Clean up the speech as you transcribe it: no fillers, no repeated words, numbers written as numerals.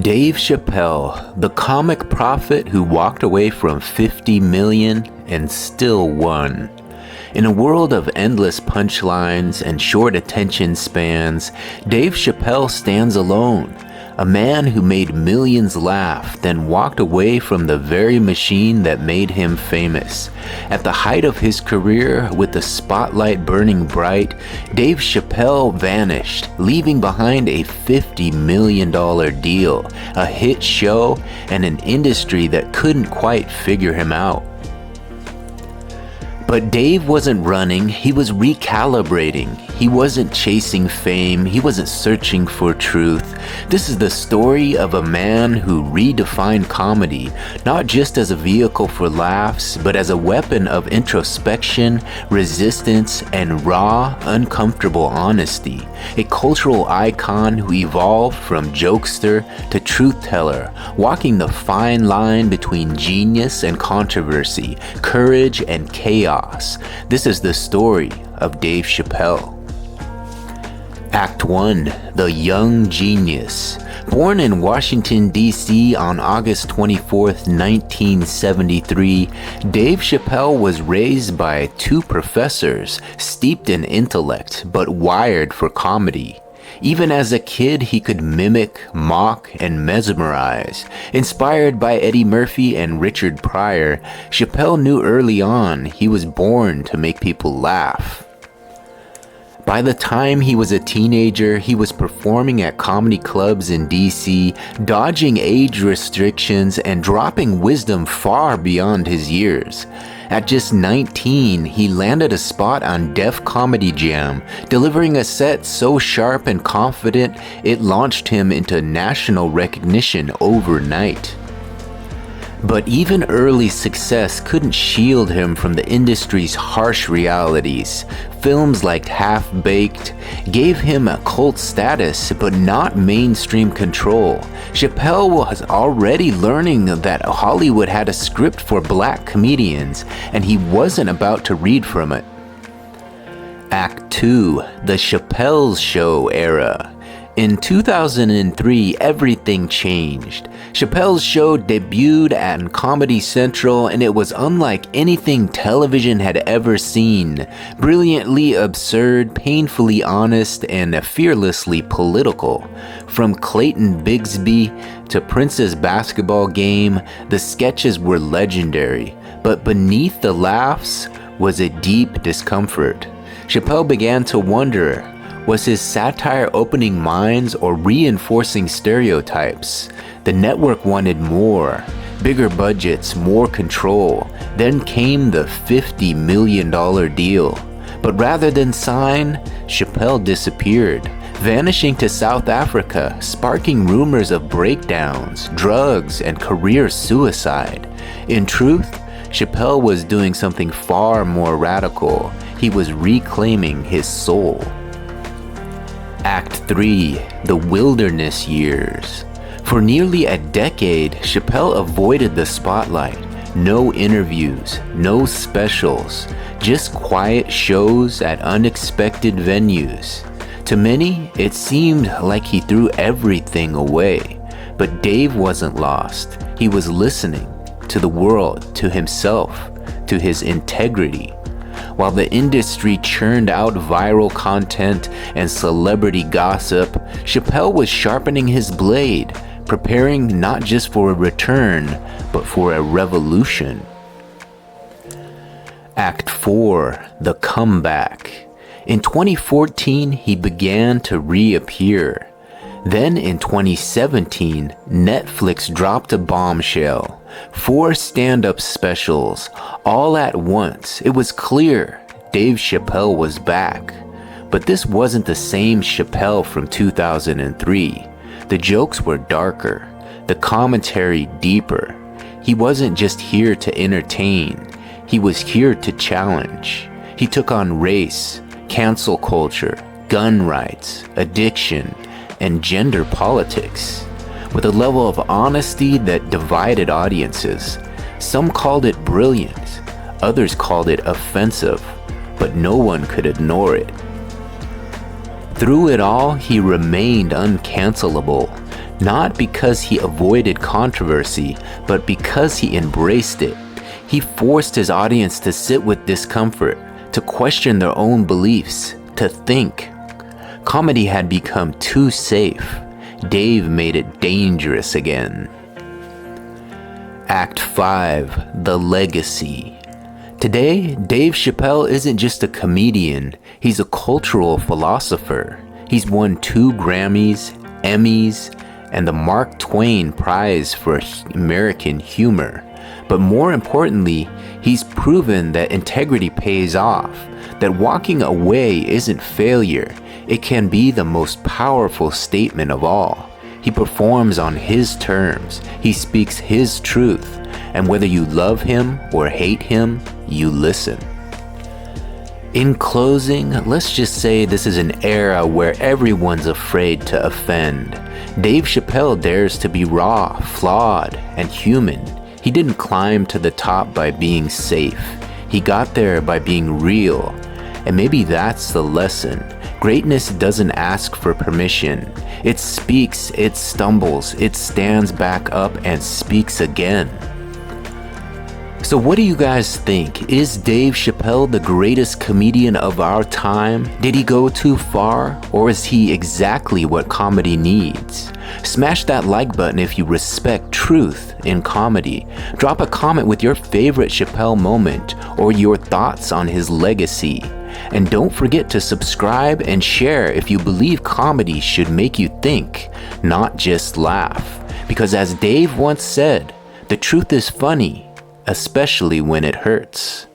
Dave Chappelle, the comic prophet who walked away from 50 million and still won. In a world of endless punchlines and short attention spans, Dave Chappelle stands alone. A man who made millions laugh, then walked away from the very machine that made him famous. At the height of his career, with the spotlight burning bright, Dave Chappelle vanished, leaving behind a $50 million deal, a hit show, and an industry that couldn't quite figure him out. But Dave wasn't running, he was recalibrating. He wasn't chasing fame, he wasn't searching for truth. This is the story of a man who redefined comedy, not just as a vehicle for laughs, but as a weapon of introspection, resistance, and raw, uncomfortable honesty. A cultural icon who evolved from jokester to truth teller, walking the fine line between genius and controversy, courage and chaos. This is the story of Dave Chappelle. Act 1. The Young Genius. Born in Washington, D.C. on August 24, 1973, Dave Chappelle was raised by two professors, steeped in intellect, but wired for comedy. Even as a kid, he could mimic, mock, and mesmerize. Inspired by Eddie Murphy and Richard Pryor, Chappelle knew early on he was born to make people laugh. By the time he was a teenager, he was performing at comedy clubs in DC, dodging age restrictions and dropping wisdom far beyond his years. At just 19, he landed a spot on Def Comedy Jam, delivering a set so sharp and confident it launched him into national recognition overnight. But even early success couldn't shield him from the industry's harsh realities. Films like Half-Baked gave him a cult status, but not mainstream control. Chappelle was already learning that Hollywood had a script for black comedians, and he wasn't about to read from it. Act 2. The Chappelle's Show era. In 2003, everything changed. Chappelle's show debuted at Comedy Central, and it was unlike anything television had ever seen. Brilliantly absurd, painfully honest, and fearlessly political. From Clayton Bigsby to Prince's basketball game, the sketches were legendary. But beneath the laughs was a deep discomfort. Chappelle began to wonder, was his satire opening minds or reinforcing stereotypes? The network wanted more, bigger budgets, more control. Then came the $50 million deal. But rather than sign, Chappelle disappeared, vanishing to South Africa, sparking rumors of breakdowns, drugs, and career suicide. In truth, Chappelle was doing something far more radical. He was reclaiming his soul. Act 3. The Wilderness Years. For nearly a decade, Chappelle avoided the spotlight. No interviews, no specials, just quiet shows at unexpected venues. To many, it seemed like he threw everything away. But Dave wasn't lost. He was listening to the world, to himself, to his integrity. While the industry churned out viral content and celebrity gossip, Chappelle was sharpening his blade, preparing not just for a return, but for a revolution. Act 4. The Comeback. In 2014, he began to reappear. Then in 2017, Netflix dropped a bombshell. 4 stand-up specials, all at once. It was clear Dave Chappelle was back. But this wasn't the same Chappelle from 2003. The jokes were darker, the commentary deeper. He wasn't just here to entertain, he was here to challenge. He took on race, cancel culture, gun rights, addiction, and gender politics, with a level of honesty that divided audiences. Some called it brilliant, others called it offensive, but no one could ignore it. Through it all, he remained uncancelable. Not because he avoided controversy, but because he embraced it. He forced his audience to sit with discomfort, to question their own beliefs, to think. Comedy had become too safe. Dave made it dangerous again. Act 5, The Legacy. Today, Dave Chappelle isn't just a comedian, he's a cultural philosopher. He's won 2 Grammys, Emmys, and the Mark Twain Prize for American Humor. But more importantly, he's proven that integrity pays off, that walking away isn't failure, it can be the most powerful statement of all. He performs on his terms, he speaks his truth, and whether you love him or hate him, you listen. In closing, let's just say this is an era where everyone's afraid to offend. Dave Chappelle dares to be raw, flawed, and human. He didn't climb to the top by being safe. He got there by being real. And maybe that's the lesson. Greatness doesn't ask for permission. It speaks, it stumbles, it stands back up and speaks again. So what do you guys think? Is Dave Chappelle the greatest comedian of our time? Did he go too far? Or is he exactly what comedy needs? Smash that like button if you respect truth in comedy. Drop a comment with your favorite Chappelle moment or your thoughts on his legacy. And don't forget to subscribe and share if you believe comedy should make you think, not just laugh. Because as Dave once said, the truth is funny, especially when it hurts.